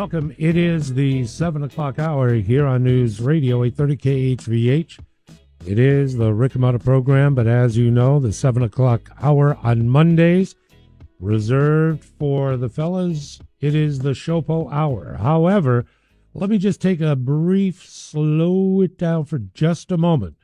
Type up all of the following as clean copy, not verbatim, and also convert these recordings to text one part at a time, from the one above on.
Welcome. It is the 7 o'clock hour here on News Radio 830 KHVH. It is the Rick Amata program, but as you know, the 7 o'clock hour on Mondays, reserved for the fellas, it is the SHOPO Hour. However, let me just take a brief, slow it down for just a moment.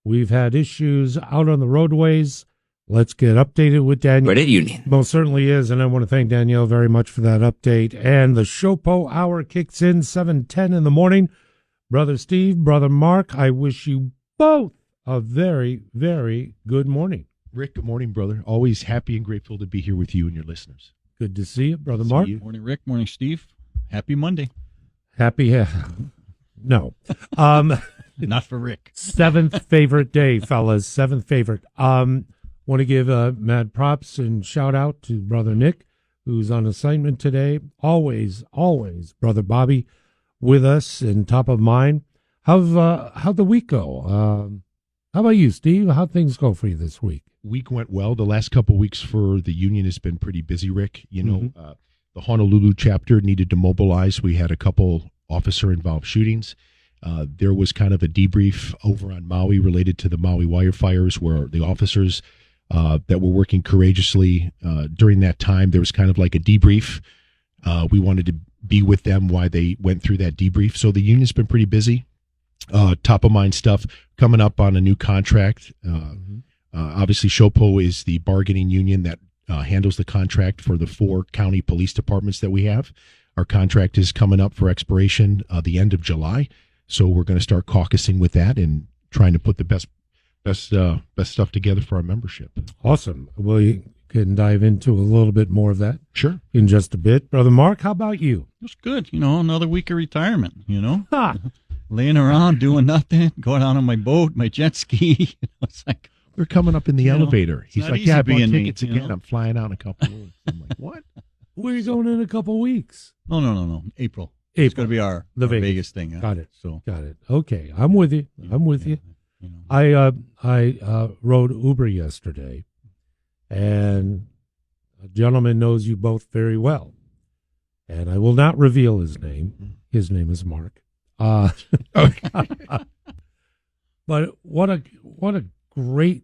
We've had issues out on the roadways. Let's get updated with Danielle. Credit Union. Most certainly is, and I want to thank Danielle very much for that update. And the SHOPO Hour kicks in 7:10 in the morning. Brother Steve, Brother Mark, I wish you both a very, very good morning. Rick, good morning, brother. Always happy and grateful to be here with you and your listeners. Good to see you, Brother Mark. Morning, Rick. Morning, Steve. Happy Monday. Happy, no. Not for Rick. Seventh favorite day, fellas. Seventh favorite. Want to give mad props and shout out to Brother Nick, who's on assignment today. Always, Brother Bobby with us and top of mind. How'd the week go? How about you, Steve? How'd things go for you this week? Week went well. The last couple of weeks for the union has been pretty busy, Rick. You know, the Honolulu chapter needed to mobilize. We had a couple officer-involved shootings. There was kind of a debrief over on Maui related to the Maui wildfires where the officers that were working courageously during that time, there was kind of like a debrief. We wanted to be with them while they went through that debrief. So the union's been pretty busy. Top of mind stuff coming up on a new contract. Obviously, SHOPO is the bargaining union that handles the contract for the 4 county police departments that we have. Our contract is coming up for expiration the end of July. So we're going to start caucusing with that and trying to put the best stuff together for our membership. Awesome. We can dive into a little bit more of that. Sure. In just a bit. Brother Mark, how about you? It was good. You know, another week of retirement, you know. Laying around, doing nothing, going out on my boat, my jet ski. It's like, we're coming up in the elevator. He's like, yeah, I bought being tickets me, again. you know? I'm flying out in a couple of weeks. I'm like, what? Where are you going in a couple weeks? No. April. It's going to be our Vegas thing. Got it. So Got it. Okay. I'm with you. You know. I rode Uber yesterday, and a gentleman knows you both very well, and I will not reveal his name. His name is Mark. But what a great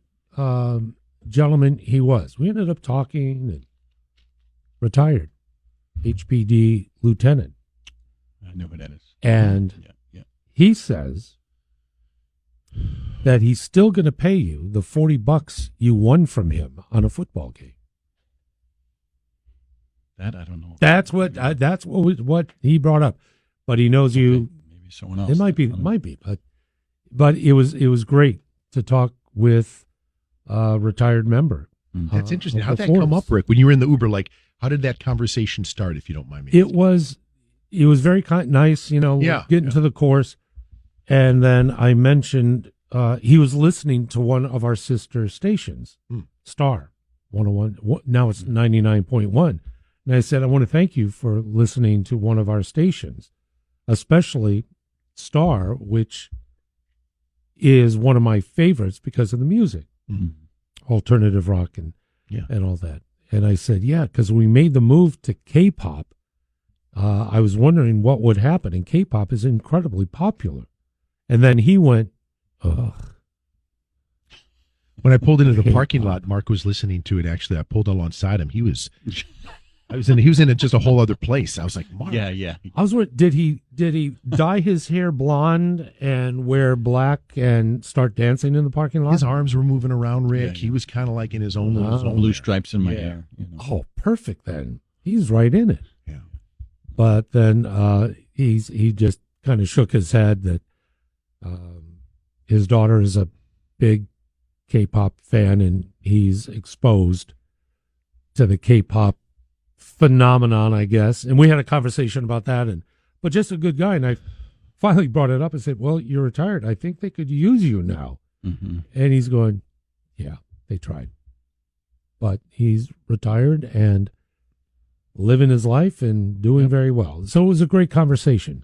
gentleman he was. We ended up talking and retired HPD lieutenant. I know who that is. And he says that he's still going to pay you the $40 you won from him on a football game. That I don't know. That's what he brought up. But he knows you. Maybe someone else. It might be, but it was great to talk with a retired member. That's interesting. How'd that come up, Rick? When you were in the Uber, like, how did that conversation start, if you don't mind me? It was very nice, you know, getting to the course. And then I mentioned he was listening to one of our sister stations, Star 101. Now it's 99.1. And I said, I want to thank you for listening to one of our stations, especially Star, which is one of my favorites because of the music, alternative rock and all that. And I said, because we made the move to K-pop, I was wondering what would happen, and K-pop is incredibly popular. And then he went, ugh. When I pulled into the parking lot, Mark was listening to it. Actually, I pulled alongside him. He was in just a whole other place. I was like, Mark. Yeah. I was wondering, did he dye his hair blonde and wear black and start dancing in the parking lot? His arms were moving around, Rick. Yeah. He was kind of like in his own little zone. Blue stripes in my hair. You know. Oh, perfect then. He's right in it. Yeah. But then he just kind of shook his head that his daughter is a big K-pop fan, and he's exposed to the K-pop phenomenon, I guess. And we had a conversation about that, but just a good guy. And I finally brought it up and said, well, you're retired. I think they could use you now. And he's going, yeah, they tried. But he's retired and living his life and doing very well. So it was a great conversation.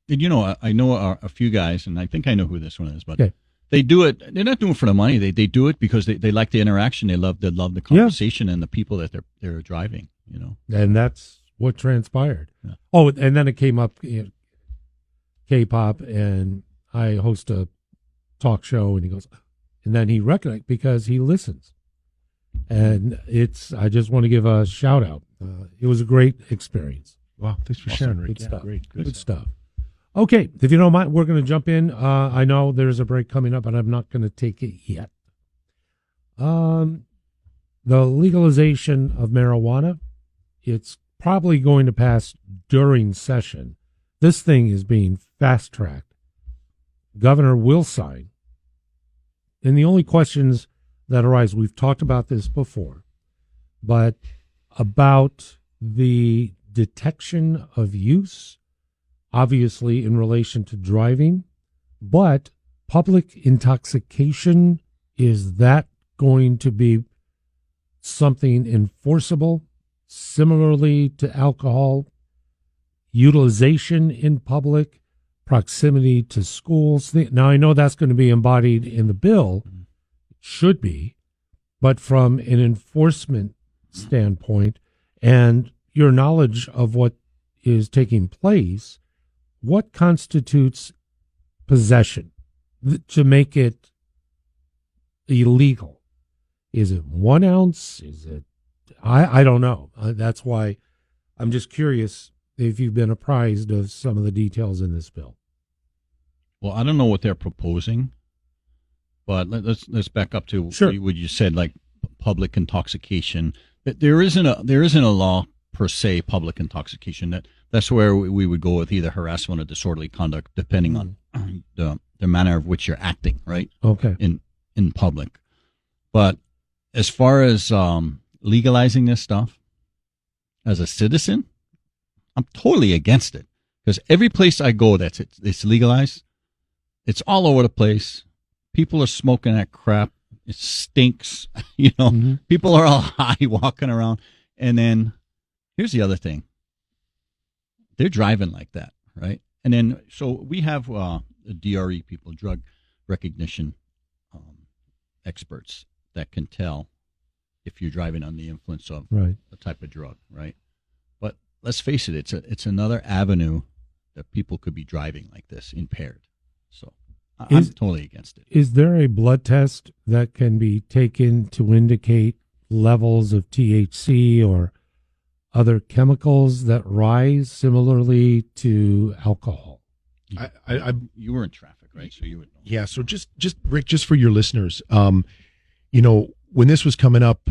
And, you know, I know a few guys, and I think I know who this one is, but they do it. They're not doing it for the money. They do it because they like the interaction. They love the conversation and the people that they're driving, you know. And that's what transpired. Yeah. Oh, and then it came up, K-pop, and I host a talk show, and he goes, and then he recognized because he listens. And I just want to give a shout out. It was a great experience. Wow, thanks for sharing, Rick. Good stuff. Good stuff. Okay, if you don't mind, we're going to jump in. I know there's a break coming up, and I'm not going to take it yet. The legalization of marijuana, it's probably going to pass during session. This thing is being fast-tracked. Governor will sign. And the only questions that arise, we've talked about this before, but about the detection of use, obviously in relation to driving, but public intoxication, is that going to be something enforceable? Similarly to alcohol, utilization in public, proximity to schools. Now, I know that's going to be embodied in the bill, should be, but from an enforcement standpoint and your knowledge of what is taking place, what constitutes possession to make it illegal? Is it 1 ounce? Is it, I don't know. That's why I'm just curious if you've been apprised of some of the details in this bill. Well, I don't know what they're proposing, but let's back up to what you said, like public intoxication. There isn't a law per se, public intoxication. That's where we would go with either harassment or disorderly conduct, depending on the manner of which you're acting, right? Okay. In public. But as far as legalizing this stuff, as a citizen, I'm totally against it, because every place I go it's legalized, it's all over the place. People are smoking that crap. It stinks. People are all high walking around. And then here's the other thing. They're driving like that, right? And then, so we have the DRE people, drug recognition experts, that can tell if you're driving under the influence of a type of drug, right? But let's face it, it's another avenue that people could be driving like this, impaired. So I'm totally against it. Is there a blood test that can be taken to indicate levels of THC or other chemicals that rise similarly to alcohol? You were in traffic, right? So you would know. Yeah. So just Rick, just for your listeners, when this was coming up,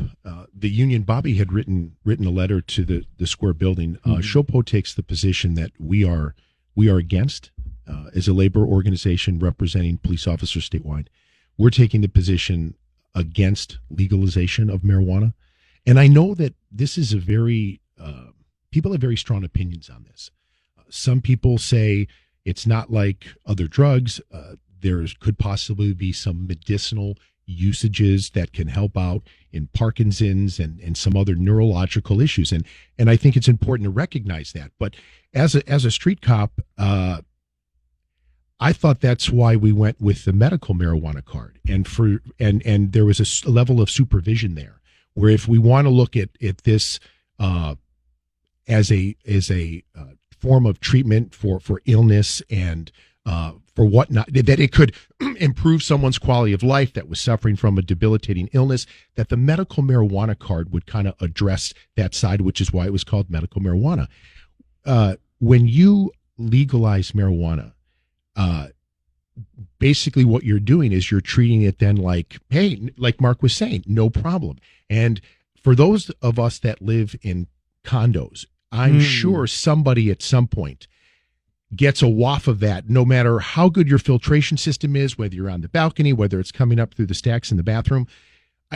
the union, Bobby had written a letter to the Square building. SHOPO takes the position that we are against, as a labor organization representing police officers statewide. We're taking the position against legalization of marijuana. And I know that this is people have very strong opinions on this. Some people say it's not like other drugs. There could possibly be some medicinal usages that can help out in Parkinson's and some other neurological issues. And I think it's important to recognize that. But as a street cop, I thought that's why we went with the medical marijuana card. And there was a level of supervision there, where if we want to look at this as a form of treatment for illness and for whatnot, that it could improve someone's quality of life that was suffering from a debilitating illness, that the medical marijuana card would kind of address that side, which is why it was called medical marijuana. When you legalize marijuana, basically what you're doing is you're treating it then like, hey, like Mark was saying, no problem. And for those of us that live in condos, I'm sure somebody at some point gets a waft of that, no matter how good your filtration system is, whether you're on the balcony, whether it's coming up through the stacks in the bathroom.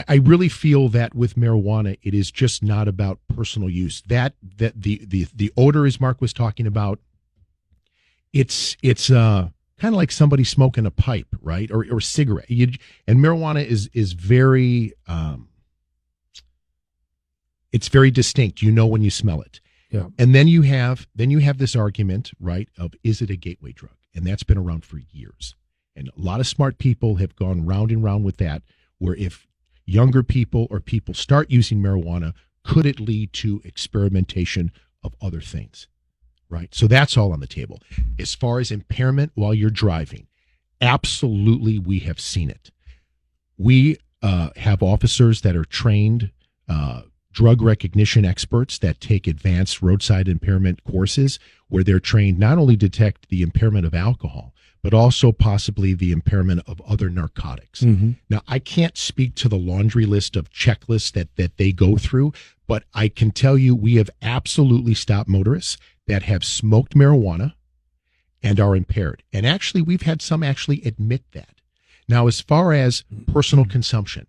I really feel that with marijuana, it is just not about personal use. That the odor, as Mark was talking about, it's kind of like somebody smoking a pipe, right, or cigarette. And marijuana is very it's very distinct. You know when you smell it. Yeah. And then you have this argument, right, of is it a gateway drug? And that's been around for years. And a lot of smart people have gone round and round with that, where if younger people or people start using marijuana, could it lead to experimentation of other things, right? So that's all on the table. As far as impairment while you're driving, absolutely, we have seen it. We have officers that are trained drug recognition experts that take advanced roadside impairment courses where they're trained not only to detect the impairment of alcohol, but also possibly the impairment of other narcotics. Mm-hmm. Now, I can't speak to the laundry list of checklists that they go through, but I can tell you we have absolutely stopped motorists that have smoked marijuana and are impaired. And actually, we've had some actually admit that. Now, as far as personal consumption,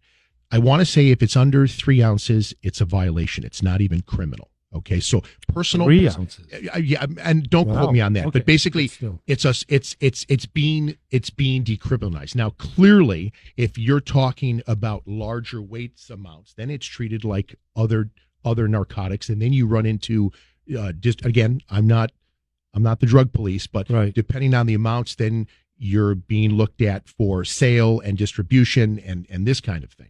I want to say if it's under 3 ounces, it's a violation. It's not even criminal. Okay, so personal 3 ounces. Yeah, and don't quote me on that. Okay. But basically, it's being decriminalized. Now, clearly, if you're talking about larger weights amounts, then it's treated like other narcotics, and then you run into just again, I'm not the drug police, but right. Depending on the amounts, then you're being looked at for sale and distribution and this kind of thing.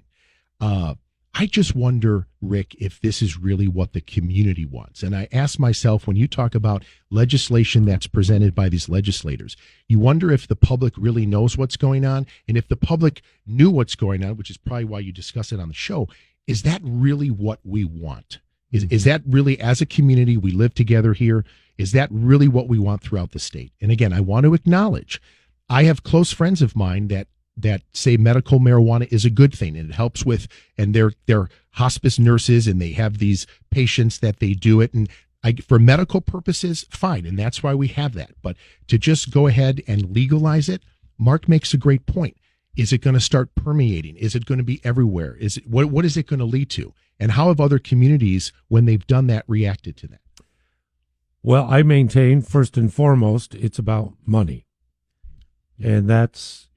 I just wonder, Rick, if this is really what the community wants. And I ask myself, when you talk about legislation that's presented by these legislators, you wonder if the public really knows what's going on. And if the public knew what's going on, which is probably why you discuss it on the show, is that really what we want? Is that really, as a community, we live together here, is that really what we want throughout the state? And again, I want to acknowledge, I have close friends of mine that say medical marijuana is a good thing and it helps with, and they're hospice nurses and they have these patients that they do it. And for medical purposes, fine. And that's why we have that. But to just go ahead and legalize it, Mark makes a great point. Is it going to start permeating? Is it going to be everywhere? What is it going to lead to? And how have other communities, when they've done that, reacted to that? Well, I maintain, first and foremost, it's about money. And that's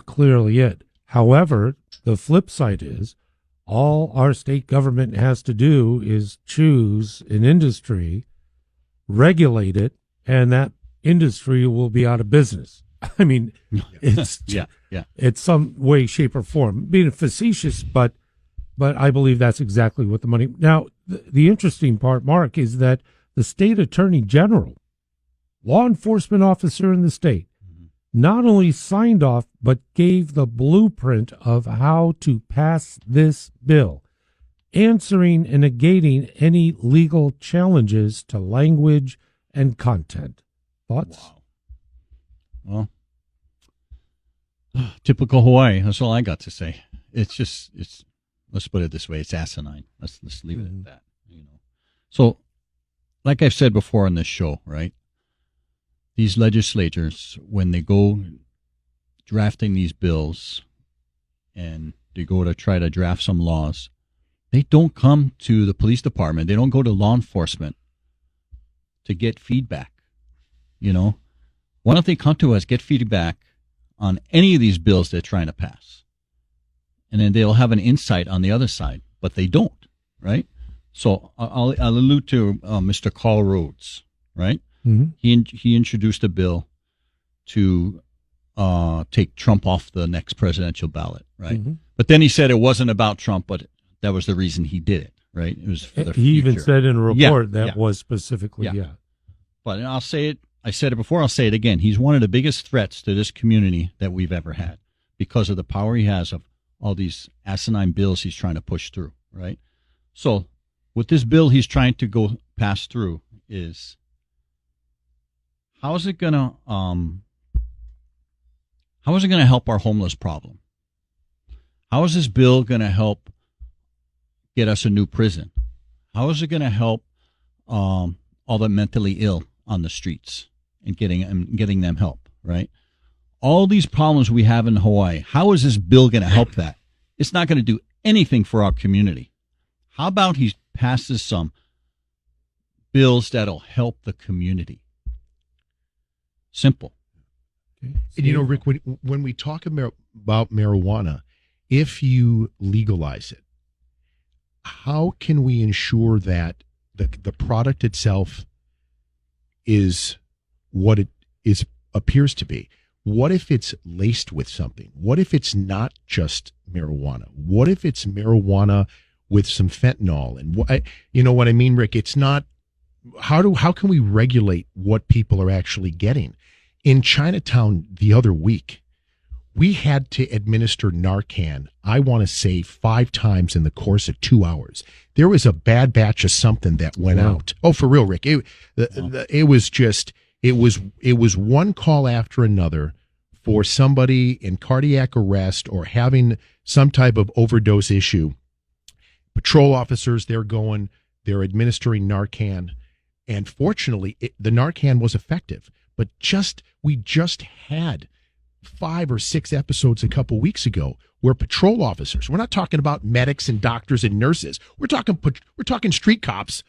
clearly it. However, the flip side is all our state government has to do is choose an industry, regulate it, and that industry will be out of business. I mean, it's it's some way, shape, or form. Being facetious, but I believe that's exactly what the money. Now, the interesting part, Mark, is that the state attorney general, law enforcement officer in the state, not only signed off, but gave the blueprint of how to pass this bill, answering and negating any legal challenges to language and content. Thoughts? Wow. Well, typical Hawaii. That's all I got to say. It's let's put it this way. It's asinine. Let's leave it at that. So, like I've said before on this show, right? These legislators, when they go drafting these bills and they go to try to draft some laws, they don't come to the police department. They don't go to law enforcement to get feedback. Why don't they come to us, get feedback on any of these bills they're trying to pass? And then they'll have an insight on the other side, but they don't, right? So I'll allude to Mr. Carl Rhodes, right? Mm-hmm. He introduced a bill to take Trump off the next presidential ballot, right? Mm-hmm. But then he said it wasn't about Trump, but that was the reason he did it, right? It was for the future. He even said in a report was specifically, But I'll say it. I said it before. I'll say it again. He's one of the biggest threats to this community that we've ever had because of the power he has of all these asinine bills he's trying to push through, right? So with this bill he's trying to go pass through is, how is it gonna help our homeless problem? How is this bill gonna help get us a new prison? How is it gonna help all the mentally ill on the streets and getting them help? Right? All these problems we have in Hawaii. How is this bill gonna help that? It's not gonna do anything for our community. How about he passes some bills that'll help the community? Simple. And Rick, when we talk about marijuana, if you legalize it, how can we ensure that the product itself is what it appears to be? What if it's laced with something? What if it's not just marijuana? What if it's marijuana with some fentanyl? And what I mean, Rick, it's not how can we regulate what people are actually getting? In Chinatown the other week, we had to administer Narcan, I want to say 5 times in the course of 2 hours. There was a bad batch of something that went out. Oh, for real, Rick. It was one call after another for somebody in cardiac arrest or having some type of overdose issue. Patrol officers, they're administering Narcan. And fortunately, the Narcan was effective. But we just had 5 or 6 episodes a couple weeks ago where patrol officers, we're not talking about medics and doctors and nurses, we're talking street cops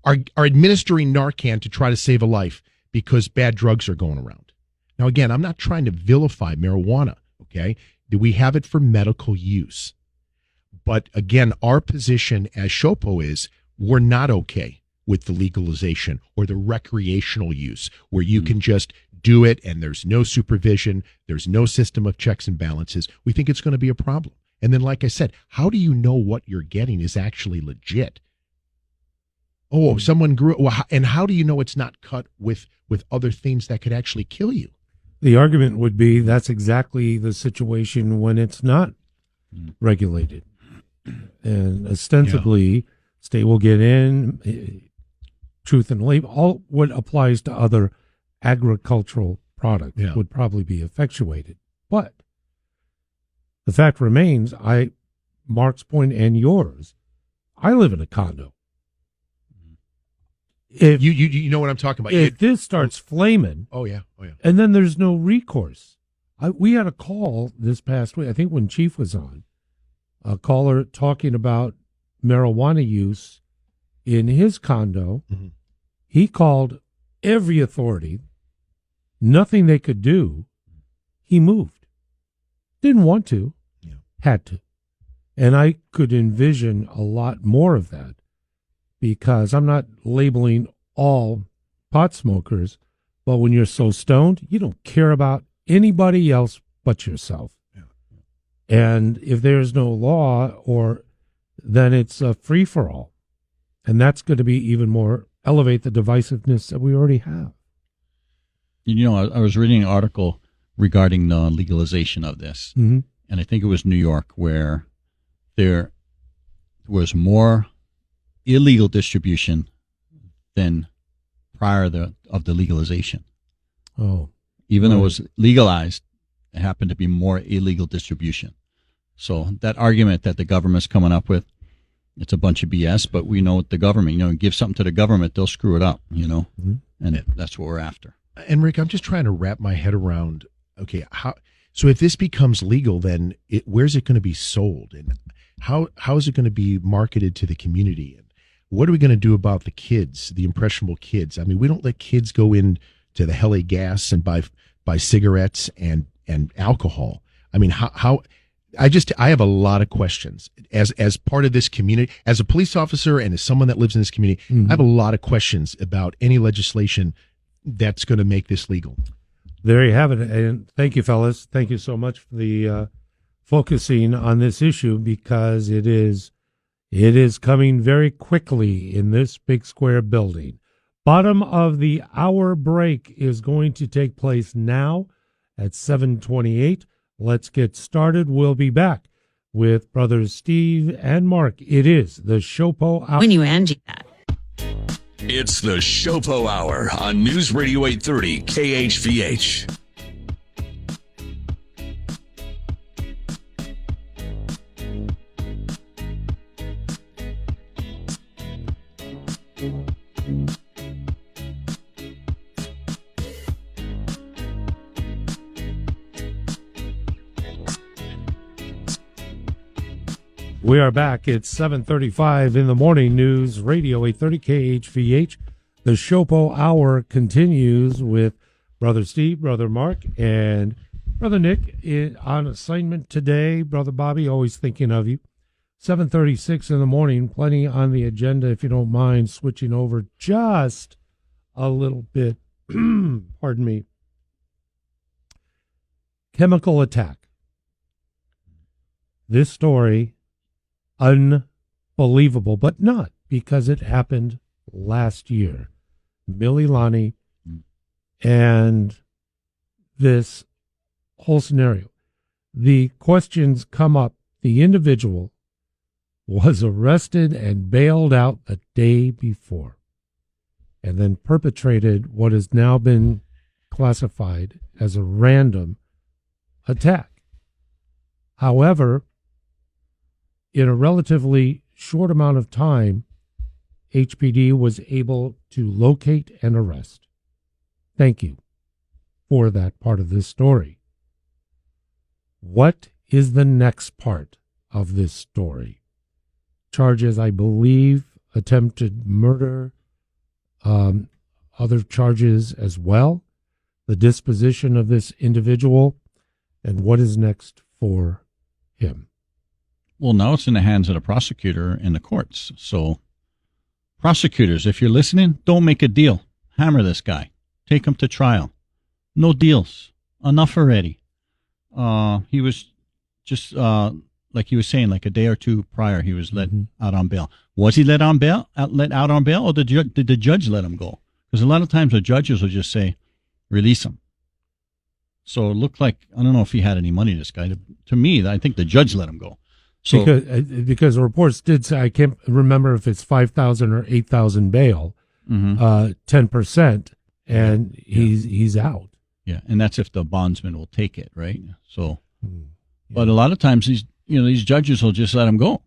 are administering Narcan to try to save a life because bad drugs are going around. Now, again, I'm not trying to vilify marijuana, okay? We have it for medical use. But again, our position as SHOPO is we're not okay with the legalization or the recreational use where you can just do it and there's no supervision, there's no system of checks and balances. We think it's going to be a problem. And then, like I said, how do you know what you're getting is actually legit? Oh, someone grew, and how do you know it's not cut with other things that could actually kill you? The argument would be that's exactly the situation when it's not regulated. And ostensibly, state will get in, truth and labor, all what applies to other agricultural products would probably be effectuated. But the fact remains, Mark's point and yours, I live in a condo. If you know what I'm talking about. If this starts flaming, and then there's no recourse. We had a call this past week, I think when Chief was on, a caller talking about marijuana use in his condo. Mm-hmm. He called every authority, nothing they could do. He moved. Didn't want to, had to. And I could envision a lot more of that because I'm not labeling all pot smokers, but when you're so stoned, you don't care about anybody else but yourself. Yeah. And if there's no law, then it's a free-for-all. And that's going to be even more elevate the divisiveness that we already have. You know, I was reading an article regarding the legalization of this, and I think it was New York, where there was more illegal distribution than prior of the legalization. Oh. Even though it was legalized, it happened to be more illegal distribution. So that argument that the government's coming up with, it's a bunch of BS, but we know the government, give something to the government, they'll screw it up, and that's what we're after. And Rick, I'm just trying to wrap my head around, okay, so if this becomes legal, then where's it going to be sold? And how is it going to be marketed to the community? And what are we going to do about the kids, the impressionable kids? I mean, we don't let kids go in to the LA Gas and buy cigarettes and alcohol. I mean, I have a lot of questions as part of this community, as a police officer and as someone that lives in this community. I have a lot of questions about any legislation that's going to make this legal. There you have it. And thank you, fellas. Thank you so much for the focusing on this issue, because it is coming very quickly in this big square building. Bottom of the hour break is going to take place now at 7:28. Let's get started. We'll be back with Brothers Steve and Mark. It is the SHOPO Hour. When you Angie that. It's the SHOPO Hour on News Radio 830 KHVH. We are back. It's 7:35 in the morning. News Radio 830 KHVH. The SHOPO Hour continues with Brother Steve, Brother Mark, and Brother Nick on assignment today. Brother Bobby, always thinking of you. 7:36 in the morning. Plenty on the agenda. If you don't mind switching over just a little bit. Pardon me. Chemical attack. This story, unbelievable, but not, because it happened last year. Mililani, and this whole scenario. The questions come up. The individual was arrested and bailed out the day before, and then perpetrated what has now been classified as a random attack. However, in a relatively short amount of time, HPD was able to locate and arrest. Thank you for that part of this story. What is the next part of this story? Charges, I believe, attempted murder, other charges as well, the disposition of this individual, and what is next for him. Well, now it's in the hands of the prosecutor and the courts. So, prosecutors, if you're listening, don't make a deal. Hammer this guy. Take him to trial. No deals. Enough already. He was just, like he was saying, like a day or two prior, he was let out on bail. Was he let out on bail, or did the judge let him go? Because a lot of times the judges will just say, release him. So it looked like, I don't know if he had any money, this guy. To me, I think the judge let him go. So, because the reports did say, I can't remember if it's 5,000 or 8,000 bail, 10%, and he's out. Yeah, and that's if the bondsman will take it, right? So, but a lot of times these judges will just let him go,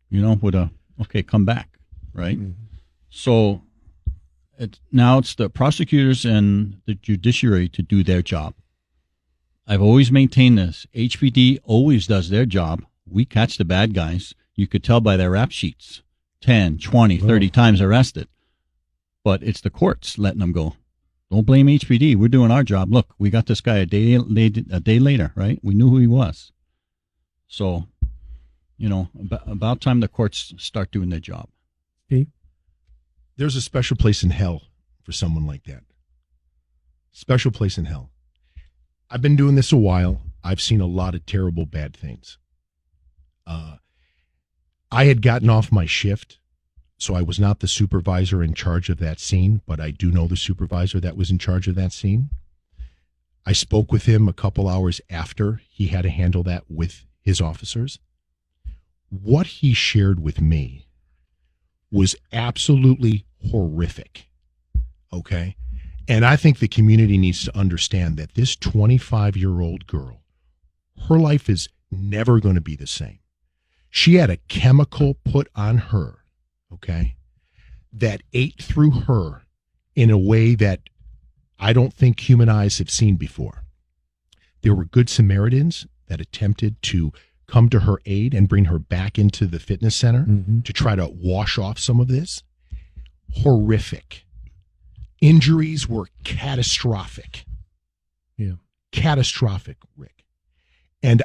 with okay, come back, right? So now it's the prosecutors and the judiciary to do their job. I've always maintained this. HPD always does their job. We catch the bad guys. You could tell by their rap sheets, 10, 20, 30 times arrested. But it's the courts letting them go. Don't blame HPD. We're doing our job. Look, we got this guy a day later, right? We knew who he was. So, about time the courts start doing their job. There's a special place in hell for someone like that. Special place in hell. I've been doing this a while. I've seen a lot of terrible, bad things. I had gotten off my shift, so I was not the supervisor in charge of that scene, but I do know the supervisor that was in charge of that scene. I spoke with him a couple hours after he had to handle that with his officers. What he shared with me was absolutely horrific, okay? And I think the community needs to understand that this 25-year-old girl, her life is never going to be the same. She had a chemical put on her, okay, that ate through her in a way that I don't think human eyes have seen before. There were good Samaritans that attempted to come to her aid and bring her back into the fitness center to try to wash off some of this. Horrific. Injuries were catastrophic. Yeah. Catastrophic, Rick. And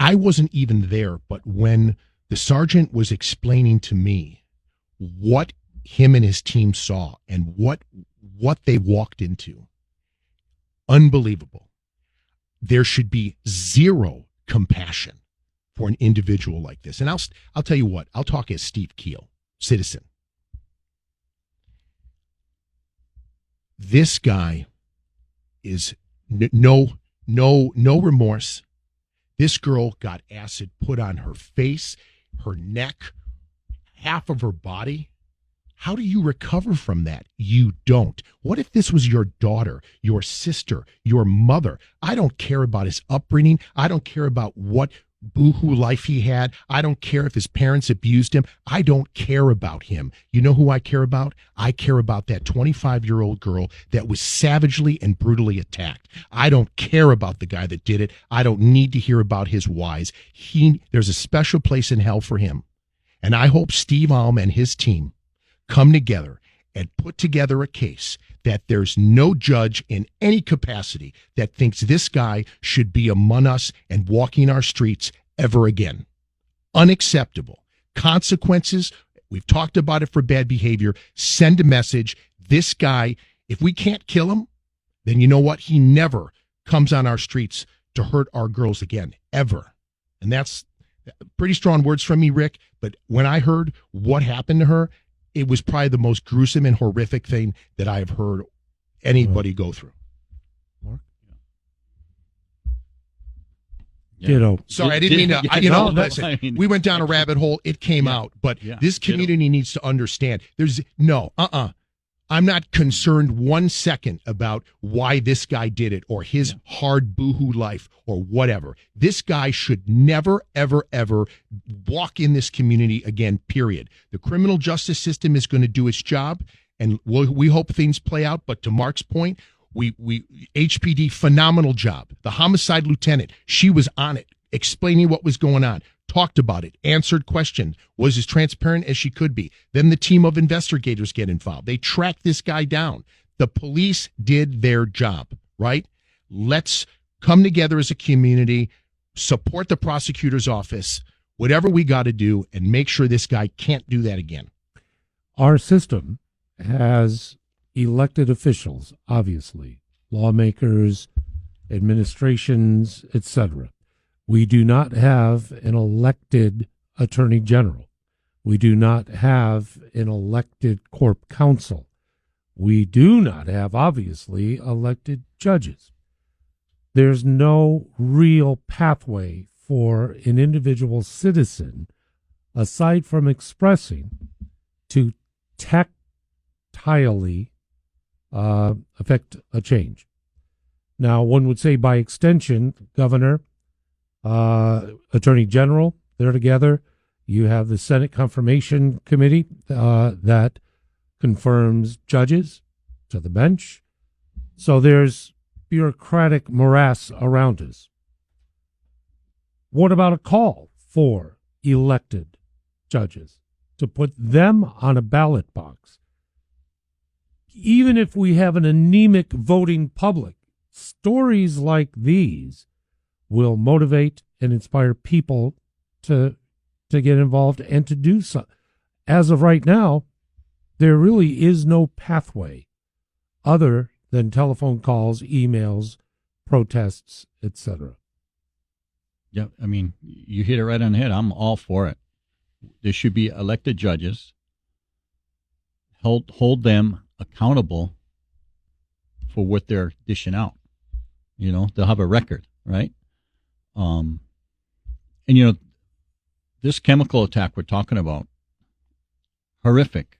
I wasn't even there, but when the sergeant was explaining to me what him and his team saw and what they walked into, unbelievable. There should be zero compassion for an individual like this. And I'll tell you what, I'll talk as Steve Keel, citizen. This guy is no remorse. This girl got acid put on her face, her neck, half of her body. How do you recover from that? You don't. What if this was your daughter, your sister, your mother? I don't care about his upbringing. I don't care about what boohoo life he had. I don't care if his parents abused him. I don't care about him. You know who I care about? I care about that 25-year-old girl that was savagely and brutally attacked. I don't care about the guy that did it. I don't need to hear about his whys. There's a special place in hell for him. And I hope Steve Alm and his team come together and put together a case that there's no judge in any capacity that thinks this guy should be among us and walking our streets ever again. Unacceptable. Consequences, we've talked about it for bad behavior. Send a message. This guy, if we can't kill him, then you know what? He never comes on our streets to hurt our girls again, ever. And that's pretty strong words from me, Rick. But when I heard what happened to her, it was probably the most gruesome and horrific thing that I have heard anybody go through. Mark? Yeah. Sorry, I didn't mean to. Listen, I mean, we went down a rabbit hole. It came out, but this community needs to understand. I'm not concerned 1 second about why this guy did it or his hard boohoo life or whatever. This guy should never, ever, ever walk in this community again, period. The criminal justice system is going to do its job, and we hope things play out. But to Mark's point, we HPD, phenomenal job. The homicide lieutenant, she was on it, explaining what was going on. Talked about it, answered questions, was as transparent as she could be. Then the team of investigators get involved. They track this guy down. The police did their job, right? Let's come together as a community, support the prosecutor's office, whatever we got to do, and make sure this guy can't do that again. Our system has elected officials, obviously, lawmakers, administrations, etc. We do not have an elected attorney general. We do not have an elected corp counsel. We do not have, obviously, elected judges. There's no real pathway for an individual citizen, aside from expressing, to tactilely affect a change. Now, one would say by extension, Governor, Attorney General, they're together. You have the Senate Confirmation Committee that confirms judges to the bench. So there's bureaucratic morass around us. What about a call for elected judges to put them on a ballot box? Even if we have an anemic voting public, stories like these will motivate and inspire people to get involved and to do so. As of right now, there really is no pathway other than telephone calls, emails, protests, etc. Yeah, I mean, you hit it right on the head. I'm all for it. There should be elected judges. Hold them accountable for what they're dishing out. You know, they'll have a record, right? And, you know, this chemical attack we're talking about, horrific.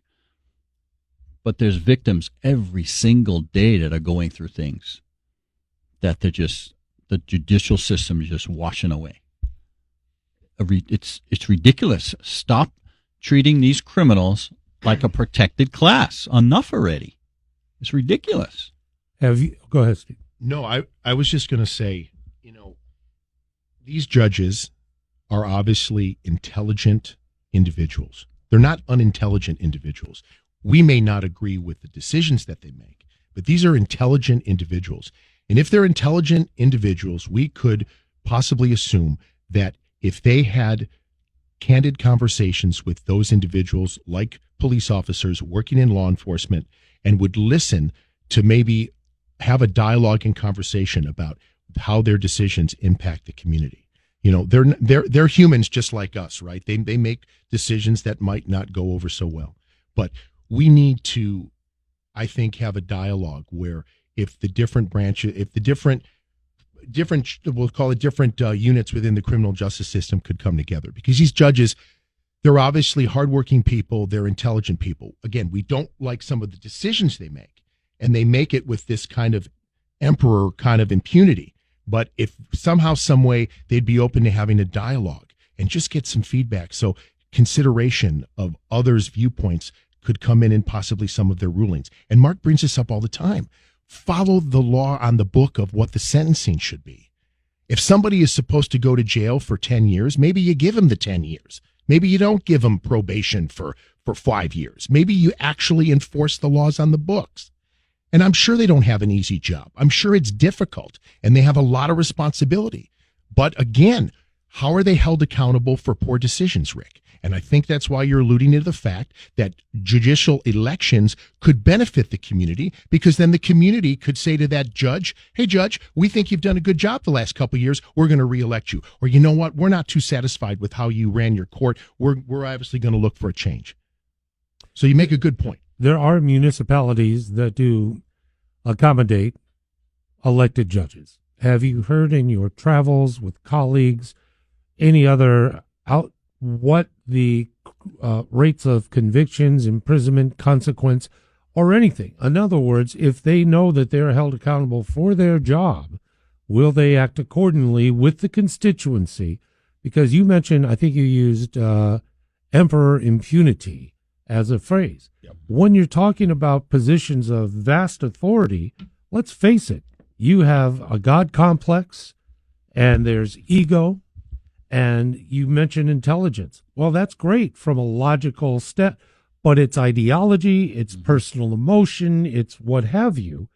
But there's victims every single day that are going through things that the judicial system is just washing away. It's ridiculous. Stop treating these criminals like a protected class. Enough already. It's ridiculous. Go ahead, Steve. No, I was just going to say, you know, these judges are obviously intelligent individuals. They're not unintelligent individuals. We may not agree with the decisions that they make, but these are intelligent individuals. And if they're intelligent individuals, we could possibly assume that if they had candid conversations with those individuals, like police officers working in law enforcement, and would listen to maybe have a dialogue and conversation about how their decisions impact the community. You know, they're humans just like us, right? They make decisions that might not go over so well. But we need to, I think, have a dialogue where if the different branches, if the different we'll call it different units within the criminal justice system could come together, because these judges, they're obviously hardworking people, they're intelligent people. Again, we don't like some of the decisions they make, and they make it with this kind of emperor kind of impunity. But if somehow, some way, they'd be open to having a dialogue and just get some feedback. So consideration of others' viewpoints could come in possibly some of their rulings. And Mark brings this up all the time. Follow the law on the book of what the sentencing should be. If somebody is supposed to go to jail for 10 years, maybe you give them the 10 years. Maybe you don't give them probation for 5 years. Maybe you actually enforce the laws on the books. And I'm sure they don't have an easy job. I'm sure it's difficult, and they have a lot of responsibility. But again, how are they held accountable for poor decisions, Rick? And I think that's why you're alluding to the fact that judicial elections could benefit the community, because then the community could say to that judge, hey, judge, we think you've done a good job the last couple of years. We're going to reelect you. Or, you know what? We're not too satisfied with how you ran your court. We're obviously going to look for a change. So you make a good point. There are municipalities that do accommodate elected judges. Have you heard in your travels with colleagues any other what the rates of convictions, imprisonment, consequence, or anything? In other words, if they know that they're held accountable for their job, will they act accordingly with the constituency? Because you mentioned, I think you used emperor impunity as a phrase. Yep. When you're talking about positions of vast authority, let's face it, you have a God complex and there's ego, and you mentioned intelligence. Well, that's great from a logical step, but it's ideology, it's personal emotion, it's what have you.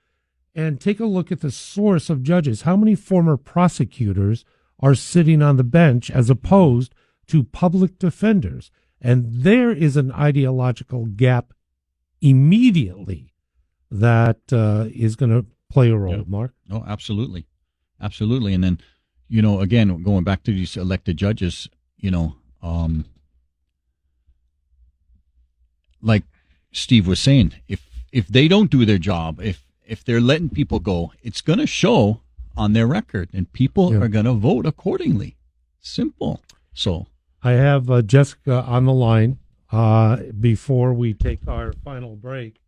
And take a look at the source of judges. How many former prosecutors are sitting on the bench as opposed to public defenders? And there is an ideological gap immediately that is going to play a role, Mark. Oh, absolutely. Absolutely. And then, again, going back to these elected judges, like Steve was saying, if they don't do their job, if they're letting people go, it's going to show on their record, and people are going to vote accordingly. Simple. So I have Jessica on the line before we take our final break.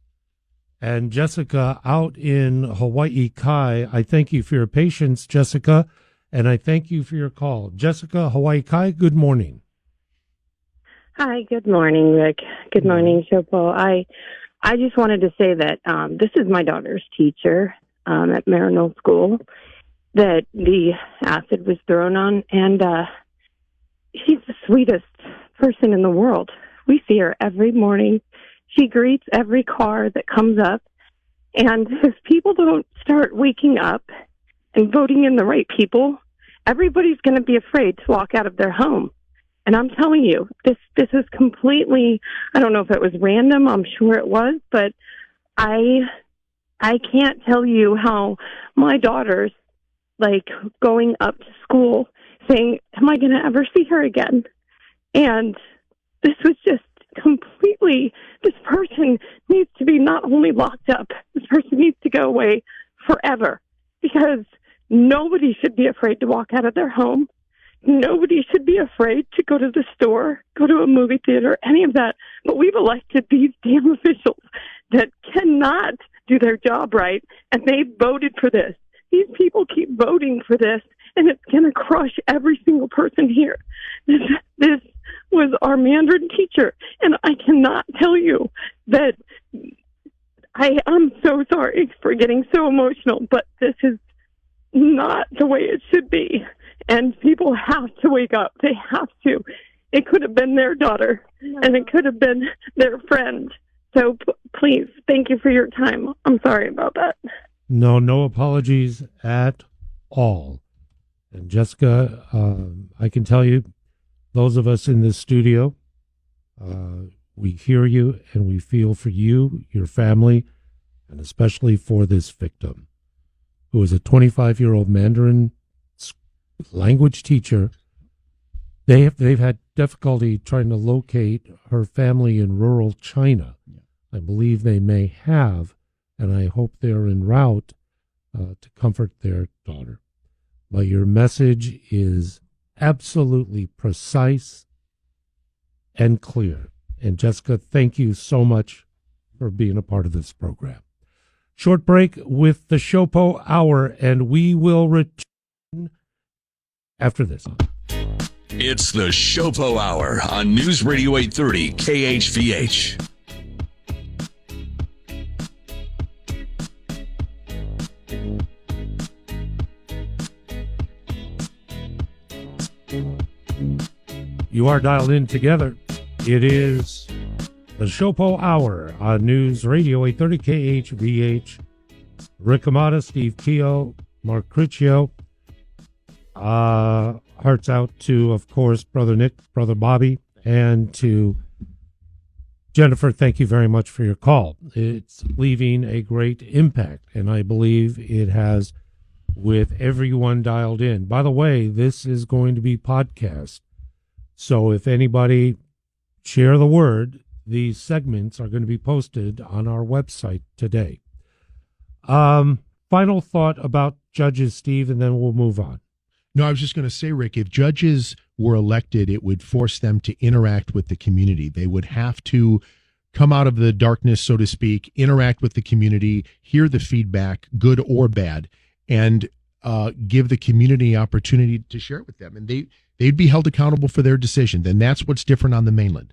And Jessica, out in Hawaii Kai, I thank you for your patience, Jessica, and I thank you for your call. Jessica, Hawaii Kai, good morning. Hi, good morning, Rick. Good morning, Shopo. I just wanted to say that this is my daughter's teacher at Marino School that the acid was thrown on, and she's the sweetest person in the world. We see her every morning. She greets every car that comes up, and if people don't start waking up and voting in the right people, everybody's going to be afraid to walk out of their home. And I'm telling you, this is completely, I don't know if it was random, I'm sure it was, but I can't tell you how my daughter's like going up to school saying, am I going to ever see her again? And this was just completely, this person needs to be not only locked up, this person needs to go away forever, because nobody should be afraid to walk out of their home. Nobody should be afraid to go to the store, go to a movie theater, any of that. But we've elected these damn officials that cannot do their job right, and they voted for this. These people keep voting for this, and it's going to crush every single person here. This was our Mandarin teacher, and I cannot tell you that I'm so sorry for getting so emotional, but this is not the way it should be. And people have to wake up. They have to. It could have been their daughter, and it could have been their friend. So please, thank you for your time. I'm sorry about that. No apologies at all. And Jessica, I can tell you, those of us in this studio, we hear you and we feel for you, your family, and especially for this victim, who is a 25-year-old Mandarin language teacher. They've had difficulty trying to locate her family in rural China. I believe they may have, and I hope they're en route to comfort their daughter. But your message is absolutely precise and clear. And Jessica, thank you so much for being a part of this program. Short break with the SHOPO Hour, and we will return after this. It's the SHOPO Hour on News Radio 830 KHVH. You are dialed in together. It is the SHOPO Hour on News Radio 830 KHVH. Rick Amata, Steve Keogh, Mark Criccio. Hearts out to, of course, Brother Nick, Brother Bobby, and to Jennifer. Thank you very much for your call. It's leaving a great impact, and I believe it has with everyone dialed in. By the way, this is going to be podcast. So if anybody, share the word these segments are going to be posted on our website today. Final thought about judges, Steve, and then we'll move on. No, I was just going to say, Rick, if judges were elected, it would force them to interact with the community. They would have to come out of the darkness, so to speak, interact with the community, hear the feedback, good or bad, and give the community opportunity to share it with them. And they'd be held accountable for their decision. Then that's what's different on the mainland.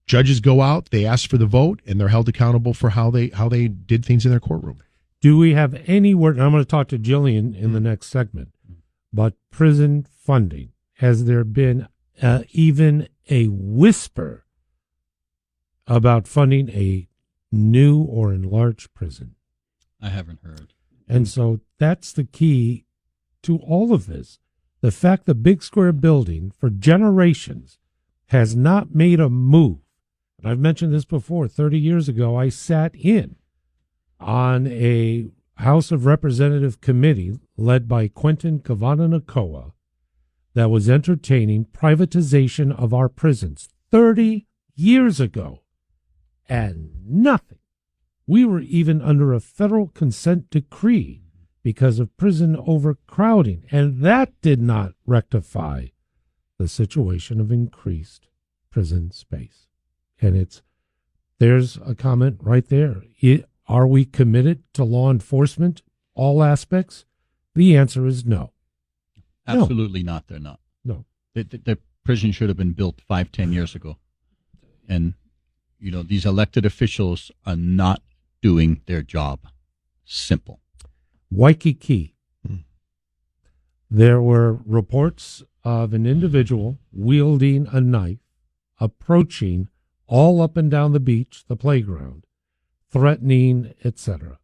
Judges go out, they ask for the vote, and they're held accountable for how they did things in their courtroom. Do we have any word? I'm going to talk to Jillian in the next segment, but prison funding, has there been even a whisper about funding a new or enlarged prison? I haven't heard. And so that's the key to all of this. The fact the Big Square building for generations has not made a move. And I've mentioned this before. 30 years ago, I sat in on a House of Representative committee led by Quentin Kavanagh-Nakoa that was entertaining privatization of our prisons 30 years ago. And nothing. We were even under a federal consent decree because of prison overcrowding, and that did not rectify the situation of increased prison space. And there's a comment right there. Are we committed to law enforcement, all aspects? The answer is no. Absolutely not. They're not. No. The prison should have been built 5-10 years ago. And, these elected officials are not doing their job. Simple. Waikiki. There were reports of an individual wielding a knife, approaching all up and down the beach, the playground, threatening, etc.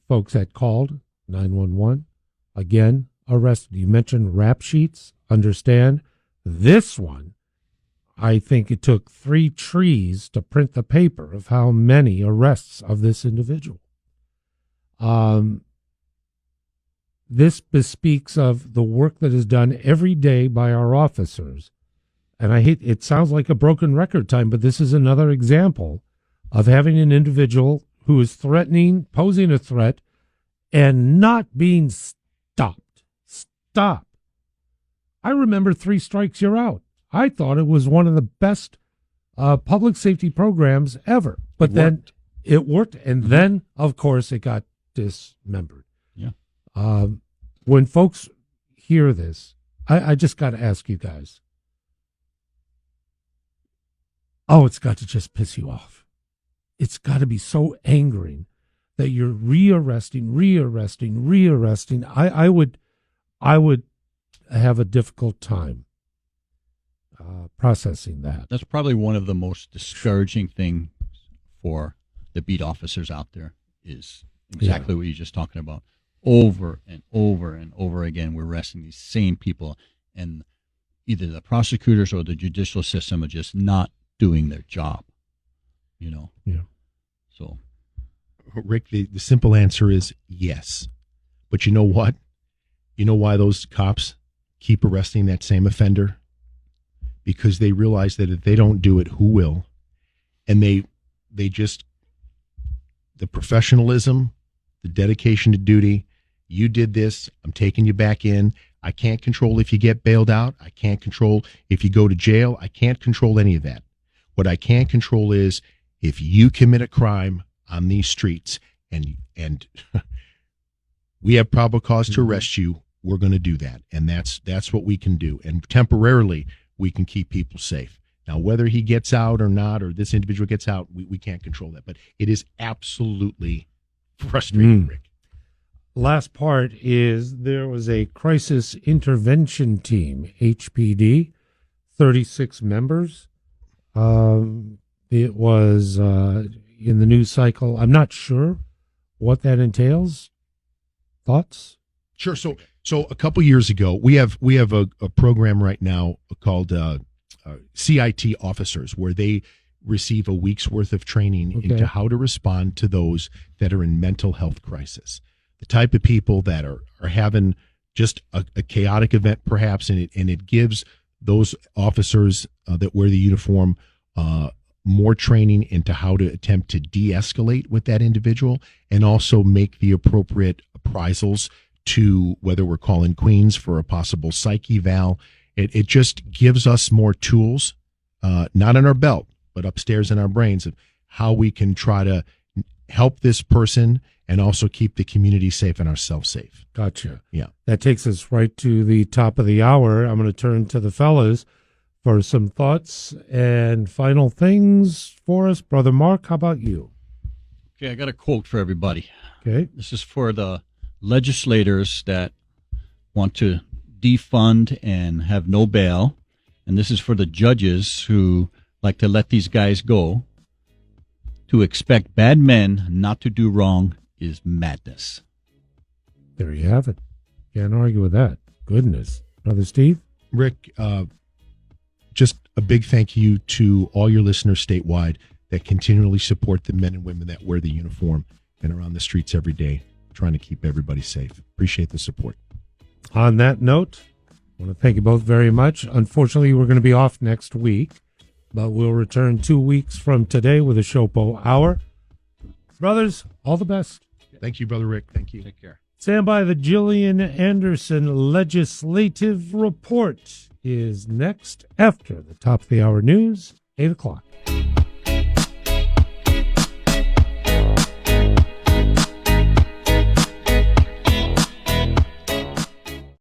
Folks had called 911, again arrested. You mentioned rap sheets. Understand this one. I think it took 3 trees to print the paper of how many arrests of this individual. This bespeaks of the work that is done every day by our officers. And it sounds like a broken record time, but this is another example of having an individual who is posing a threat, and not being stopped. Stop. I remember 3 strikes, you're out. I thought it was one of the best public safety programs ever. But then it worked, and then, of course, it got dismembered. Yeah. When folks hear this, I just got to ask you guys. Oh, it's got to just piss you off. It's got to be so angering that you're rearresting. I would have a difficult time processing that. That's probably one of the most discouraging things for the beat officers out there, is exactly what you're just talking about. Over and over and over again, we're arresting these same people, and either the prosecutors or the judicial system are just not doing their job. Yeah. So, Rick, the simple answer is yes. But you know what? You know why those cops keep arresting that same offender? Because they realize that if they don't do it, who will? And the professionalism, the dedication to duty. You did this. I'm taking you back in. I can't control if you get bailed out. I can't control if you go to jail. I can't control any of that. What I can control is if you commit a crime on these streets and we have probable cause to arrest you, we're going to do that. And that's what we can do. And temporarily, we can keep people safe. Now, whether he gets out or not, or this individual gets out, we can't control that. But it is absolutely frustrating, Rick. Last part is there was a crisis intervention team, HPD, 36 members. It was in the news cycle. I'm not sure what that entails. Thoughts? Sure. So a couple years ago, we have a program right now called CIT officers, where they receive a week's worth of training into how to respond to those that are in mental health crisis. The type of people that are having just a chaotic event, perhaps, and it gives those officers that wear the uniform more training into how to attempt to de-escalate with that individual, and also make the appropriate appraisals to whether we're calling Queens for a possible psych eval. It just gives us more tools, not in our belt, but upstairs in our brains, of how we can try to help this person and also keep the community safe and ourselves safe. Gotcha. Yeah. That takes us right to the top of the hour. I'm going to turn to the fellas for some thoughts and final things for us. Brother Mark, how about you? Okay, I got a quote for everybody. Okay. This is for the legislators that want to defund and have no bail. And this is for the judges who like to let these guys go. To expect bad men not to do wrong is madness. There you have it. Can't argue with that. Goodness. Brother Steve? Rick, just a big thank you to all your listeners statewide that continually support the men and women that wear the uniform and are on the streets every day trying to keep everybody safe. Appreciate the support. On that note, I want to thank you both very much. Unfortunately, we're going to be off next week, but we'll return 2 weeks from today with a SHOPO Hour. Brothers, all the best. Thank you, Brother Rick. Thank you. Take care. Stand by. The Gillian Anderson Legislative Report is next after the top of the hour news, 8 o'clock.